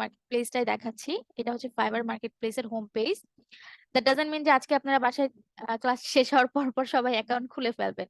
Market প্লেসটাই দেখাচ্ছি। এটা হচ্ছে ফাইবার মার্কেট প্লেসের home page. That doesn't mean যে আজকে আপনারা বাসায় ক্লাস শেষ হওয়ার পর পর সবাই অ্যাকাউন্ট খুলে ফেলবেন।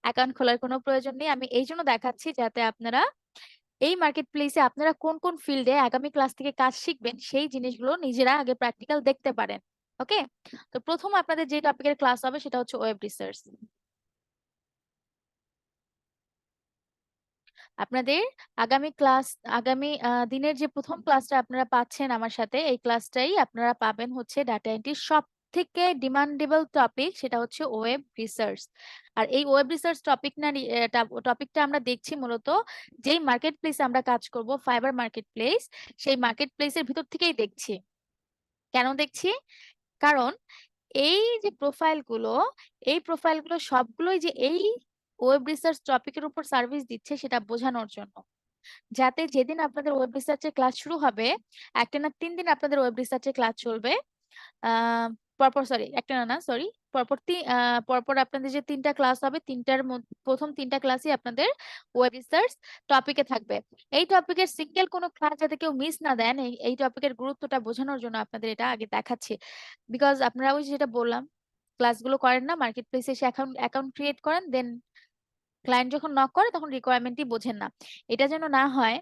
অ্যাকাউন্ট খোলার কোনো প্রয়োজন নেই। আমি এই জন্য দেখাচ্ছি যাতে আপনারা এই মার্কেট প্লেসে আপনারা কোন কোন ফিল্ডে আগামী ক্লাস থেকে কাজ শিখবেন সেই জিনিসগুলো নিজেরা আগে প্র্যাকটিক্যাল দেখতে পারেন। ওকে, তো প্রথম আপনাদের যে টপিকের ক্লাস হবে সেটা হচ্ছে ওয়েব রিসার্চ। আপনাদের আগামী দিনের যে প্রথম ক্লাসটা আপনারা পাচ্ছেন আমার সাথে, এই ক্লাসটাই আপনারা পাবেন হচ্ছে ডাটা এন্ট্রির সব থেকে ডিমান্ডেবল টপিক, সেটা হচ্ছে ওয়েব রিসার্চ। আর এই ওয়েব রিসার্চ টপিকটা আমরা দেখছি মূলত যেই মার্কেট প্লেসে আমরা কাজ করব, ফাইবার মার্কেট প্লেস, সেই মার্কেট প্লেসের ভিতর থেকেই দেখছি। কেন দেখছি? কারণ এই প্রোফাইলগুলো সবগুলোই যে এই ওয়েব রিসার্চ টপিকের উপর সার্ভিস দিচ্ছে সেটা বোঝানোর জন্য, যাতে যেদিন আপনাদের ওয়েব রিসার্চের ক্লাস শুরু হবে, একটা না 3 দিন আপনাদের ওয়েব রিসার্চের ক্লাস চলবে। আহ পরপর সরি একটা না না সরি পরপর আপনাদের যে 3টা ক্লাস হবে, প্রথম 3টা ক্লাসই আপনাদের ওয়েব রিসার্চ টপিকে থাকবে। এই টপিকের সিঙ্গেল কোনো ক্লাস যাতে কেউ মিস না দেন, এই টপিকের গুরুত্বটা বোঝানোর জন্য আপনাদের এটা আগে দেখাচ্ছি। বিকজ আপনারা ওই যেটা বললাম, ক্লাসগুলো করেন না, মার্কেট প্লেসে এসে অ্যাকাউন্ট ক্রিয়েট করেন, দেন ক্লায়েন্ট যখন নক করে তখন রিকোয়ারমেন্টই বোঝেন না। এটা যেন না হয়,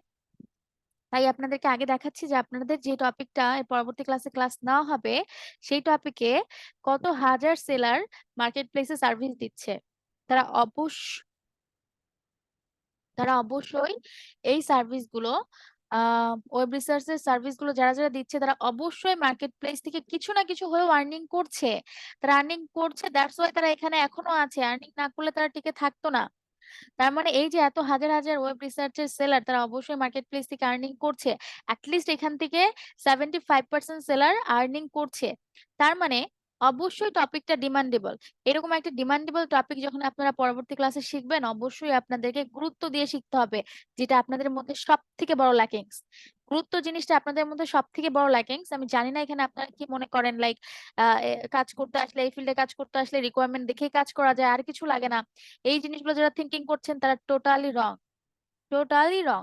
তাই আপনাদেরকে আগে দেখাচ্ছি যে আপনাদের যে টপিকটা এর পরবর্তী ক্লাস নেওয়া হবে, সেই টপিকে কত হাজার সেলার মার্কেট প্লেসে সার্ভিস দিচ্ছে। তারা অবশ্য তারা অবশ্যই এই সার্ভিসগুলো, ওয়েব রিসার্চের সার্ভিসগুলো যারা যারা দিচ্ছে, তারা অবশ্যই মার্কেট প্লেস থেকে কিছু না কিছু হয়েও আর্নিং করছে। তারা আর্নিং করছে, দ্যাটস ওয়াই তারা এখানে এখনো আছে। আর্নিং না করলে তারা টিকে থাকতো না। তার মানে এই যে এত হাজার হাজার ওয়েব রিসার্চের সেলার, তারা অবশ্যই মার্কেট প্লেস থেকে আর্নিং করছে। অ্যাটলিস্ট এখান থেকে 75% সেলার আর্নিং করছে। তার মানে অবশ্যই টপিকটা ডিমান্ডেবল। এরকম একটা ডিমান্ডেবল টপিক যখন আপনারা পরবর্তী ক্লাসে শিখবেন, অবশ্যই আপনাদেরকে গুরুত্ব দিয়ে শিখতে হবে, যেটা আপনাদের মধ্যে সব থেকে বড় ল্যাকিংস। গুরুত্ব জিনিসটা আপনাদের মধ্যে সব থেকে বড় ল্যাকিংস। আমি জানি না এখানে আপনারা কি মনে করেন, লাইক কাজ করতে আসলে, এই ফিল্ডে কাজ করতে আসলে রিকোয়ারমেন্ট দেখেই কাজ করা যায়, আর কিছু লাগে না। এই জিনিসগুলো যারা থিঙ্কিং করছেন তারা টোটালি রং, টোটালি রং।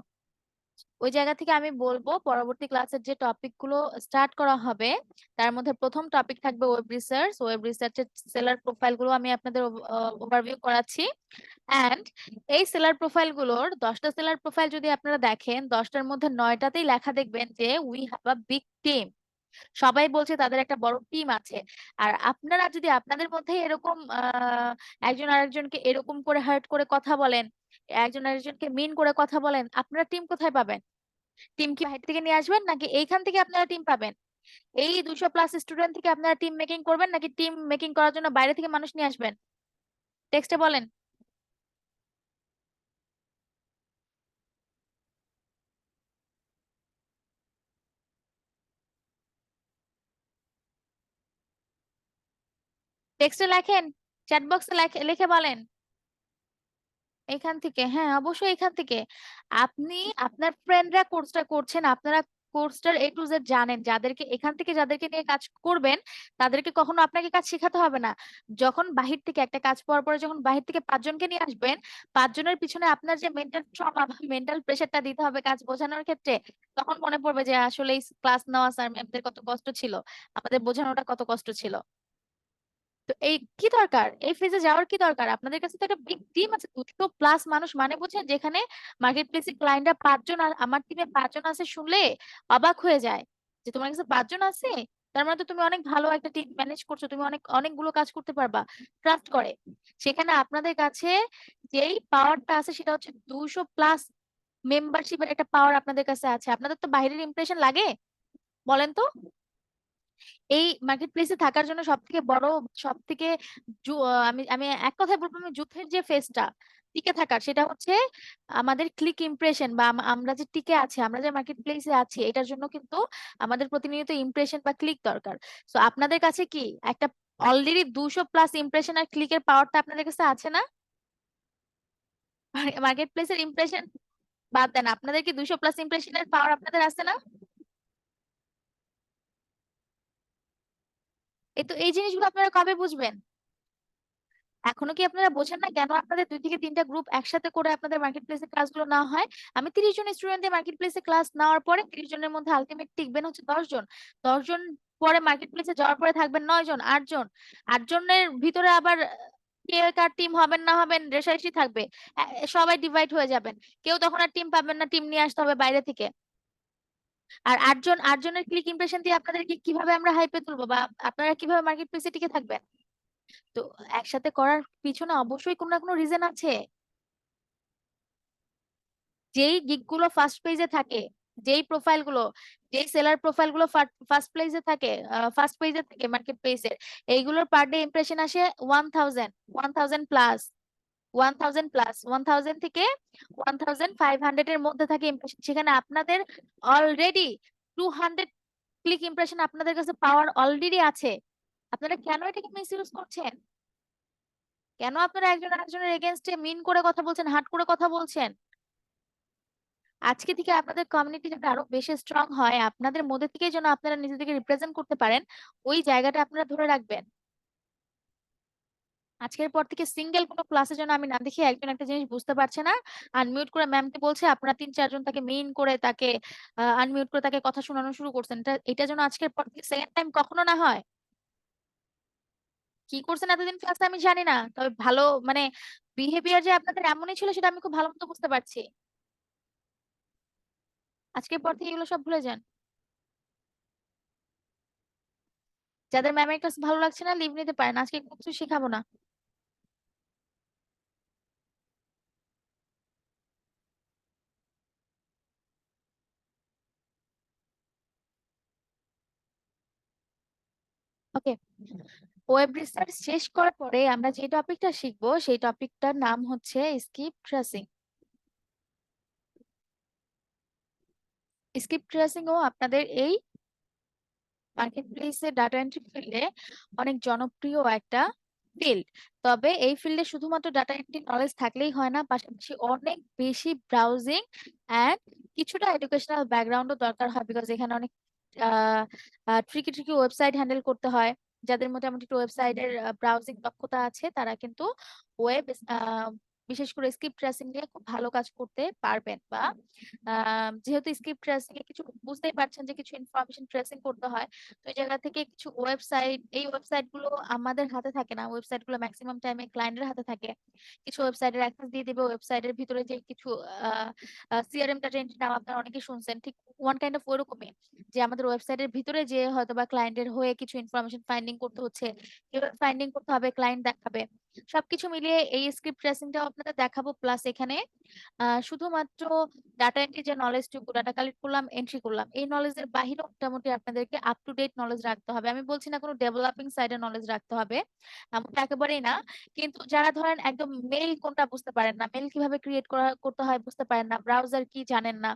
ওই জায়গা থেকে আমি বলবো পরবর্তী ক্লাসের যে টপিক গুলো স্টার্ট করা হবে, তার মধ্যে প্রথম টপিক থাকবে ওয়েব রিসার্চ। ওয়েব রিসার্চের সেলার প্রোফাইল গুলো আমি আপনাদের ওভারভিউ করাচ্ছি। অ্যান্ড এই সেলার প্রোফাইল গুলোর 10টা সেলার প্রোফাইল যদি আপনারা দেখেন, 10টার মধ্যে 9টাতেই লেখা দেখবেন যে we have a big team. সবাই বলছে তাদের একটা বড় টিম আছে। আর আপনারা যদি আপনাদের মধ্যে এরকম একজন আরেকজনকে এরকম করে হার্ট করে কথা বলেন, একজন আরেকজনকে মিন করে কথা বলেন, আপনারা টিম কোথায় পাবেন? টিম কি বাইরে থেকে নিয়ে আসবেন, নাকি এইখান থেকে আপনারা টিম পাবেন? এই 200+ স্টুডেন্ট থেকে আপনারা টিম মেকিং করবেন, নাকি টিম মেকিং করার জন্য বাইরে থেকে মানুষ নিয়ে আসবেন? টেক্সটে বলেন। টেক্সটে লেখেন, চ্যাট বক্সে লিখে বলেন। এখান থেকে, হ্যাঁ অবশ্যই এখান থেকে। আপনি আপনার ফ্রেন্ডরা কোর্সটা করছেন, আপনারা কোর্সটার A to Z জানেন, যাদেরকে নিয়ে কাজ করবেন, তাদেরকে কখনো আপনাকে কাজ শেখাতে হবে না। যখন বাহির থেকে একটা কাজ পাওয়ার পরে যখন বাহির থেকে 5জনকে নিয়ে আসবেন, 5জনের পিছনে আপনার যে মেন্টাল ট্রমা বা মেন্টাল প্রেশারটা দিতে হবে কাজ বোঝানোর ক্ষেত্রে, তখন মনে পড়বে যে আসলে এই ক্লাস নেওয়া স্যার ম্যামদের কত কষ্ট ছিল, আমাদের বোঝানোটা কত কষ্ট ছিল। তো এই কি দরকার, এই ফেজে যাওয়ার কি দরকার? আপনাদের কাছে তো একটা বিগ টিম আছে, 200+ মানুষ, মানে বুঝছেন, যেখানে মার্কেট প্লেসে ক্লায়েন্টরা 5জন আর আমার টিমে 5জন আছে শুনলে অবাক হয়ে যায় যে তোমার কাছে 5জন আছে। তার মানে তো তুমি অনেক ভালো একটা টিম ম্যানেজ করছো, তুমি অনেকগুলো কাজ করতে পারবা। ট্রাস্ট করে। সেখানে আপনাদের কাছে যেই পাওয়ারটা আছে সেটা হচ্ছে 200+ মেম্বারশিপের একটা পাওয়ার আপনাদের কাছে আছে। আপনাদের তো বাইরের ইমপ্রেশন লাগে? বলেন তো। এই মার্কেট প্লেসে থাকার জন্য সব থেকে আমি আমি এক কথায় বলবো, আমি যুদ্ধের যে ফেজটা টিকে থাকার, সেটা হচ্ছে আমাদের ক্লিক ইমপ্রেশন, বা আমরা যে টিকে আছি, আমরা যে মার্কেট প্লেসে আছি, এটার জন্য কিন্তু আমাদের প্রতিনিয়ত ইমপ্রেশন বা ক্লিক দরকার। তো আপনাদের কাছে কি একটা অলরেডি 200+ ইমপ্রেশন আর ক্লিকের পাওয়ারটা আপনাদের কাছে আছে না? মার্কেট প্লেসের ইমপ্রেশন বাদ দেন, আপনাদের কি 200+ ইমপ্রেশনের পাওয়ার আপনাদের আছে না? এই জিনিসগুলো আপনারা কবে বুঝবেন? এখনো কি আপনারা বোঝেন না কেন আপনাদের 2 থেকে 3টা গ্রুপ একসাথে করে আপনাদের মার্কেট প্লেসে ক্লাসগুলো না হয়? আমি 30 জন স্টুডেন্টের মার্কেট প্লেসে ক্লাস নেওয়ার পরে 30 জনের মধ্যে আলটিমেট টিকবেন হচ্ছে 10 জন। 10 জন পরে মার্কেট প্লেসে যাওয়ার পরে থাকবেন 9 জন, 8 জন। 8 জনের ভিতরে আবার কে কার টিম হবেন না হবেন রেষারেষি থাকবে। সবাই ডিভাইড হয়ে যাবেন। কেউ তখন আর টিম পাবেন না, টিম নিয়ে আসতে হবে বাইরে থেকে। আর 8জনের ক্লিক ইমপ্রেশন দিয়ে আপনাদেরকে কিভাবে আমরা হাইপে তুলবো, বা আপনারা কিভাবে মার্কেট প্লেসে টিকে থাকবেন? তো একসাথে করার পিছনে অবশ্যই কোনো না কোনো রিজন আছে। যেই গিগ গুলো ফার্স্ট পেজে থাকে, যেই প্রোফাইল গুলো, যেই সেলার প্রোফাইল গুলো ফার্স্ট পেজে থাকে, ফার্স্ট পেজে থাকে মার্কেট প্লেসের, এইগুলোর পার ডে ইমপ্রেশন আসে 1000, 1000 প্লাস, 1000 প্লাস, 1000 থেকে 1500 এর মধ্যে থাকে ইমপ্রেশন। সেখানে আপনাদের অলরেডি 200 ক্লিক ইমপ্রেশন আপনাদের কাছে পাওয়ার অলরেডি আছে। আপনারা কেন এটাকে মিস ইউজ করছেন? কেন আপনারা একজন আরেকজনের এগেনস্টে মিন করে কথা বলছেন, হার্ড করে কথা বলছেন? আজকে থেকে আপনাদের কমিউনিটি যাতে আরো বেশি স্ট্রং হয়, আপনাদের মধ্যে থেকে যেন আপনারা নিজেদেরকে রিপ্রেজেন্ট করতে পারেন, ওই জায়গাটা আপনারা ধরে রাখবেন। আজকের পর থেকে সিঙ্গেল কোনো ক্লাসে যেন আমি না দেখি একজন একটা জিনিস বুঝতে পারছে না, আনমিউট করে ম্যামকে বলছে, আপনারা 3-4 জন তাকে মেইন করে তাকে আনমিউট করে তাকে কথা শোনানো শুরু করছেন। এটা এটা যেন আজকের পর থেকে সেকেন্ড টাইম কখনো না হয়। কি করছেন এতদিন ক্লাসে আমি জানি না, তবে ভালো মানে বিহেভিয়ার যে আপনাদের এমনই ছিল সেটা আমি খুব ভালো মতো বুঝতে পারছি। আজকের পর থেকে এগুলো সব ভুলে যান। যাদের ম্যামের কাছে ভালো লাগছে না লিভ নিতে পারেন, আজকে কোনো কিছু শেখাবো না। ওকে, ওয়েব রিসার্চ শেষ করার পরে আমরা যে টপিকটা শিখবো সেই টপিকটার নাম হচ্ছে স্কিপ ট্রেসিং। স্কিপ ট্রেসিং ও আপনাদের এই মার্কেট প্লেসে ডাটা এন্ট্রি ফিল্ডে অনেক জনপ্রিয় একটা ফিল্ড। তবে এই ফিল্ডে শুধুমাত্র ডাটা এন্ট্রি নলেজ থাকলেই হয় না, পাশাপাশি অনেক বেশি ব্রাউজিং এন্ড কিছুটা এডুকেশনাল ব্যাকগ্রাউন্ডও দরকার হয়, বিকজ এখানে অনেক ট্রিকি ট্রিকি ওয়েবসাইট হ্যান্ডেল করতে হয়। যাদের মোটামুটি একটু ওয়েবসাইটের ব্রাউজিং দক্ষতা আছে তারা কিন্তু ওয়েব বিশেষ করে স্ক্রিপ্ট ট্রেসিং নিয়ে খুব ভালো কাজ করতে পারবেন। বা যেহেতু স্ক্রিপ্ট ট্রেসিং এ কিছু বুঝতেই পারছেন যে কিছু ইনফরমেশন ট্রেসিং করতে হয়, তো এই জায়গা থেকে কিছু ওয়েবসাইট, এই ওয়েবসাইট গুলো আমাদের হাতে থাকে না, ওয়েবসাইট গুলো ম্যাক্সিমাম টাইমে ক্লায়েন্টের হাতে থাকে। কিছু ওয়েবসাইটের অ্যাক্সেস দিয়ে দিবে, ওয়েবসাইটের ভিতরে যে কিছু সিআরএম ডাটা এন্ট্রি নাম আপনারা অনেকে শুনছেন, ঠিক ওয়ান কাইন্ড অফ ওরকমই, যে আমাদের ওয়েবসাইটের ভিতরে যে হয়তো বা ক্লায়েন্টের হয়ে কিছু ইনফরমেশন ফাইন্ডিং করতে হচ্ছে, কিভাবে ফাইন্ডিং করতে হবে ক্লায়েন্ট দেখাবে। সবকিছু মিলিয়ে এই স্ক্রিপ্ট ট্রেসিংটাও আপনাদের দেখাবো, প্লাস এখানে শুধুমাত্র ডাটা এন্ট্রি যে নলেজটুকু ডাটা কালেক্ট করলাম, এন্ট্রি করলাম, এই নলেজের বাহিরে মোটামুটি আপনাদেরকে আপ টু ডেট নলেজ রাখতে হবে। আমি বলছি না কোনো ডেভেলপিং সাইডের নলেজ রাখতে হবে, এমনটা একেবারেই না। কিন্তু যারা ধরেন একদম মেল কোনটা বুঝতে পারেন না, মেল কিভাবে ক্রিয়েট করতে হয় বুঝতে পারেন না, ব্রাউজার কি জানেন না,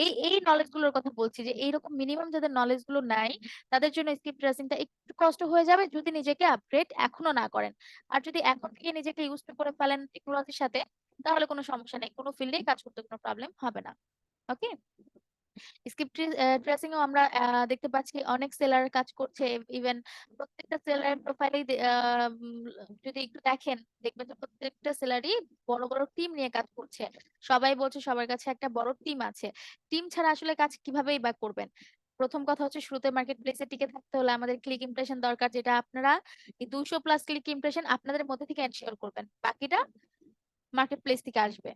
এই এই নলেজ গুলোর কথা বলছি, যে এইরকম মিনিমাম যাদের নলেজ গুলো নাই তাদের জন্য স্ক্রিপ্ট ট্রেসিংটা একটু কষ্ট হয়ে যাবে যদি নিজেকে আপগ্রেড এখনো না করেন। আর যদি এখন থেকে নিজেকে ইউজ করে ফেলেন টেকনোলজির সাথে, তাহলে কোনো সমস্যা নেই, কোনো ফিল্ডেই কাজ করতে কোনো প্রবলেম হবে না। ওকে, স্ক্রিপ্ট ট্রেসিং ও আমরা দেখতে পাচ্ছি অনেক সেলার কাজ করছে। ইভেন প্রত্যেকটা সেলার প্রোফাইলে যদি একটু দেখেন, দেখবেন যে প্রত্যেকটা সেলারই বড় বড় টিম নিয়ে কাজ করছে। সবাই বলছে সবার কাছে একটা বড় টিম আছে। টিম ছাড়া আসলে কাজ কিভাবেই বা করবেন? প্রথম কথা হচ্ছে শুরুতে মার্কেট প্লেসে টিকে থাকতে হলে আমাদের ক্লিক ইমপ্রেশন দরকার, যেটা আপনারা এই 200 প্লাস ক্লিক ইমপ্রেশন আপনাদের মধ্যে থেকে এনশিওর করবেন, বাকিটা মার্কেট প্লেস থেকে আসবে।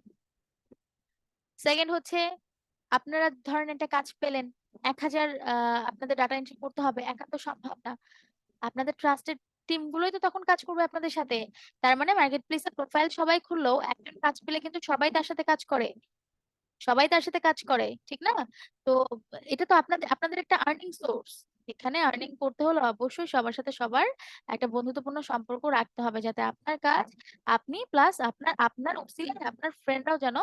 সেকেন্ড হচ্ছে, আপনারা ধরেন একটা কাজ পেলেন, 1000 আপনাদের ডাটা এন্ট্রি করতে হবে, একা তো সম্ভব না। আপনাদের ট্রাস্টেড টিম গুলোই তো তখন কাজ করবে আপনাদের সাথে। তার মানে মার্কেট প্লেসের প্রোফাইল সবাই খুললেও একজন কাজ পেলে কিন্তু সবাই তার সাথে কাজ করে, সবাই তার সাথে কাজ করে, ঠিক না? তো এটা তো আপনাদের আপনাদের একটা আর্নিং সোর্স। এখানে আর্নিং করতে হলে অবশ্যই সবার সাথে সবার একটা বন্ধুত্বপূর্ণ সম্পর্ক রাখতে হবে, যাতে আপনার কাজ আপনি প্লাস আপনার আপনার উসিলায় আপনার ফ্রেন্ডরাও যেন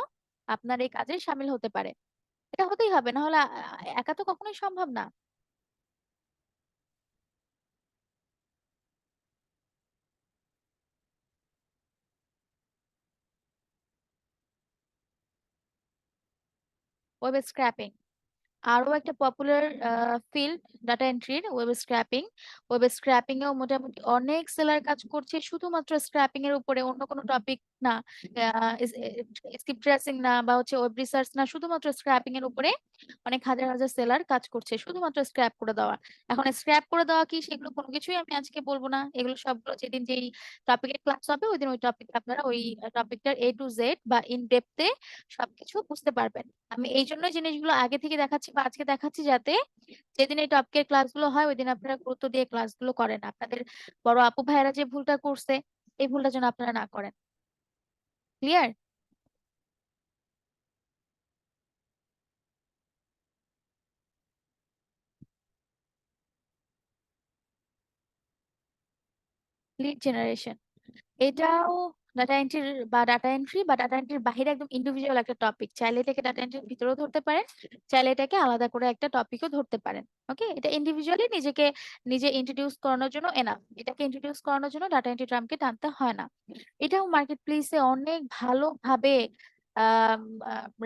আপনার এই কাজে শামিল হতে পারে। এটা হতেই হবে, না হলে একা তো কখনোই সম্ভব না। ওয়েব স্ক্র্যাপিং, আরো একটা পপুলার ফিল্ড ডাটা এন্ট্রির ওয়েব স্ক্র্যাপিং এও মোটামুটি অনেক সেলার কাজ করছে শুধুমাত্র স্ক্র্যাপিং এর উপরে, অন্য কোনো টপিক না, স্ক্রিপ্ট ট্রেসিং না, বা হচ্ছে ওয়েব রিসার্চ না, শুধুমাত্র স্ক্র্যাপিং এর উপরে অনেক হাজার হাজার সেলার কাজ করছে শুধুমাত্র স্ক্র্যাপ করে দেওয়া। এখন স্ক্র্যাপ করে দেওয়া কি সেগুলো কোনো কিছুই আমি আজকে বলবো না, এগুলো সবগুলো যেদিন যেই টপিকের ক্লাস হবে ওই দিন ওই টপিক আপনারা ওই টপিকটার A to Z বা ইন ডেপথে সবকিছু বুঝতে পারবেন। আমি এই জন্য জিনিসগুলো আগে থেকে দেখাচ্ছি বা আজকে দেখাচ্ছি, যাতে যেদিন এই টপিকের ক্লাসগুলো হয় ওই দিন আপনারা গুরুত্ব দিয়ে ক্লাসগুলো করেন। আপনাদের বড় আপু ভাইয়েরা যে ভুলটা করছে এই ভুলটা যেন আপনারা না করেন। ক্লিয়ার? লিড জেনারেশন এটাও ডাটা এন্ট্রির বাইরে একদম ইন্ডিভিজুয়াল একটা টপিক। চাইলে এটাকে ডাটা এন্ট্রির ভিতরেও ধরতে পারেন, চাইলে এটাকে আলাদা করে একটা টপিকও ধরতে পারেন। ওকে, এটা ইন্ডিভিজুয়ালি নিজে ইন্ট্রোডিউস করানোর জন্য এনাফ। এটাকে ইন্ট্রোডিউস করানোর জন্য ডাটা এন্ট্রি টার্মকে টানতে হয় না। এটাও মার্কেট প্লেসে অনেক ভালোভাবে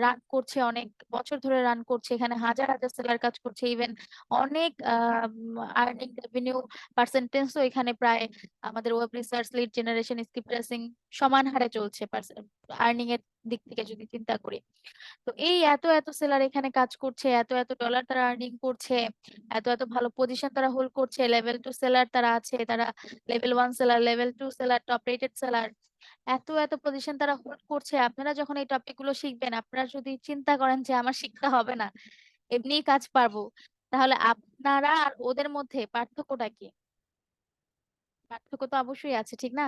রান করছে, অনেক বছর ধরে রান করছে। এখানে হাজার হাজার সেলার কাজ করছে। ইভেন অনেক আর্নিং রেভিনিউ পার্সেন্টেজও এখানে প্রায় আমাদের web research, lead generation, script pressing সমান হারে চলছে আর্নিং এর দিক থেকে যদি চিন্তা করি। তো এই এত এত সেলার এখানে কাজ করছে, এত এত ডলার তারা আর্নিং করছে, এত এত ভালো পজিশন তারা হোল্ড করছে। লেভেল 2 সেলার তারা আছে, তারা level 1 seller, level 2 seller, top rated seller, এত এত পজিশন তারা হোল্ড করছে। আপনারা যখন এই টপিক গুলো শিখবেন, আপনারা যদি চিন্তা করেন যে আমার শিখতে হবে না, এমনিই কাজ পারবো, তাহলে আপনারা আর ওদের মধ্যে পার্থক্যটা কি? পার্থক্য তো অবশ্যই আছে, ঠিক না?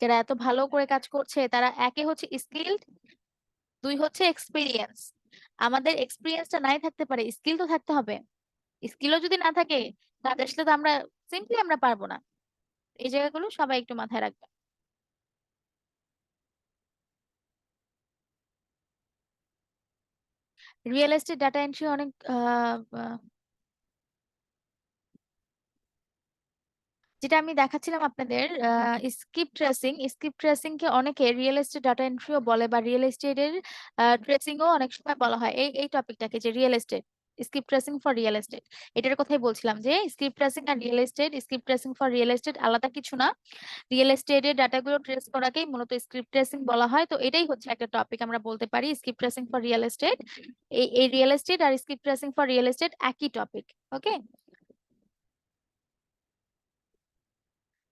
যারা এত ভালো করে কাজ করছে তারা একে হচ্ছে স্কিলড, দুই হচ্ছে এক্সপিরিয়েন্স। আমাদের এক্সপিরিয়েন্সটা নাই থাকতে পারে, স্কিল তো থাকতে হবে। স্কিলও যদি না থাকে তাদের সাথে তো আমরা সিম্পলি আমরা পারবো না। এই জায়গাগুলো সবাই একটু মাথায় রাখবে। রিয়েল এস্টেট ডাটা এন্ট্রি অনেক যেটা আমি দেখাচ্ছিলাম আপনাদের, স্ক্রিপ্ট ট্রেসিং কে অনেকে রিয়েল এস্টেট ডাটা এন্ট্রিও বলে, বা রিয়েল এস্টেটের ট্রেসিং ও অনেক সময় বলা হয়। এই এই টপিকটাকে যে real estate, script tracing for real estate, এটার কথাই বলছিলাম যে স্ক্রিপ্ট ট্রেসিং আর script tracing for real estate আলাদা কিছু না। রিয়েল এস্টেটের ডাটাগুলো ট্রেস করাকেই মূলত স্ক্রিপ্ট ট্রেসিং বলা হয়। তো এটাই হচ্ছে একটা টপিক, আমরা বলতে পারি script tracing for real estate. এই রিয়েল এস্টেট আর script tracing for real estate একই টপিক। ওকে,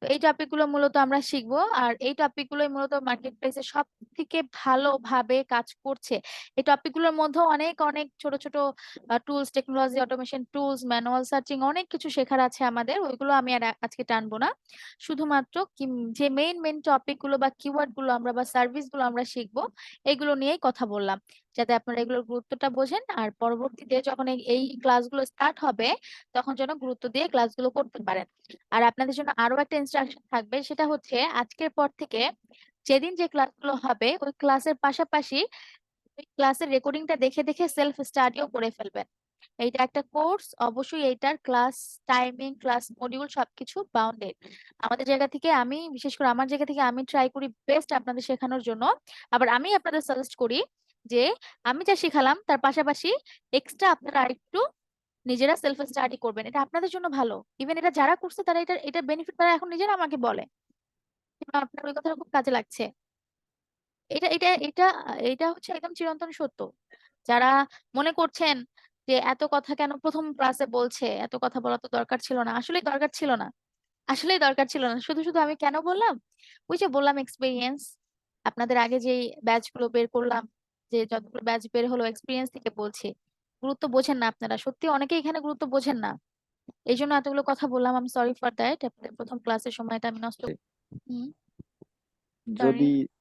তো এই টপিকগুলো মূলত আমরা শিখবো। আর এই টপিকগুলোই মূলত মার্কেট প্লেসে সব থেকে ভালোভাবে কাজ করছে। এই টপিকগুলোর মধ্যে অনেক অনেক ছোট ছোট tools, technology, automation tools, manual searching, অনেক কিছু শেখার আছে আমাদের। ওইগুলো আমি আর আজকে টানবো না। শুধুমাত্র যে মেইন টপিক গুলো বা কিওয়ার্ড গুলো আমরা বা সার্ভিস গুলো আমরা শিখবো, এগুলো নিয়েই কথা বললাম, যাতে আপনারা এগুলোর গুরুত্বটা বোঝেন। আর পরবর্তীতে যখন এই ক্লাসগুলো স্টার্ট হবে তখন যেন গুরুত্ব দিয়ে ক্লাসগুলো করতে পারেন। আর আপনাদের জন্য আরো একটা ইনস্ট্রাকশন থাকবে, সেটা হচ্ছে আজকের পর থেকে যেদিন যে ক্লাসগুলো হবে ওই ক্লাসের পাশাপাশি ওই ক্লাসের রেকর্ডিংটা দেখে দেখে সেলফ স্টাডিও করে ফেলবেন। এইটা একটা কোর্স, অবশ্যই এইটার ক্লাস টাইমিং, ক্লাস মডিউল সবকিছু বাউন্ডেড। আমাদের জায়গা থেকে আমি, বিশেষ করে আমার জায়গা থেকে আমি ট্রাই করি বেস্ট আপনাদের শেখানোর জন্য। আবার আমি আপনাদের সাজেস্ট করি যে আমি যা শিখালাম তার পাশাপাশি এক্সট্রা আপনারা আরেকটু নিজেরা সেলফ স্টাডি করবেন, এটা আপনাদের জন্য ভালো। ইভেন এটা যারা করছে তারা এটা বেনিফিট তারা এখন নিজেরা আমাকে বলে "মা, আপনার ওই কথাটা খুব কাজে লাগছে"। এটা এটা এটা এটা হচ্ছে একদম চিরন্তন সত্য। যারা মনে করছেন যে এত কথা কেন প্রথম ক্লাসে বলছে, এত কথা বলা তো দরকার ছিল না, আসলেই দরকার ছিল না। আসলেই দরকার ছিল না। শুধু শুধু আমি কেন বললাম? ওই যে বললাম এক্সপিরিয়েন্স। আপনাদের আগে যেই ব্যাচ গুলো বের করলাম, যে যতগুলো ব্যাচ বের হলো, এক্সপিরিয়েন্স থেকে বলছি। গুরুত্ব বোঝেন না আপনারা, সত্যি অনেকেই এখানে গুরুত্ব বোঝেন না। এই জন্য এতগুলো কথা বললাম, আমি সরি ফর দ্যাট। আপনাদের প্রথম ক্লাসের সময়টা আমি নষ্ট। হুম, যদি সরি।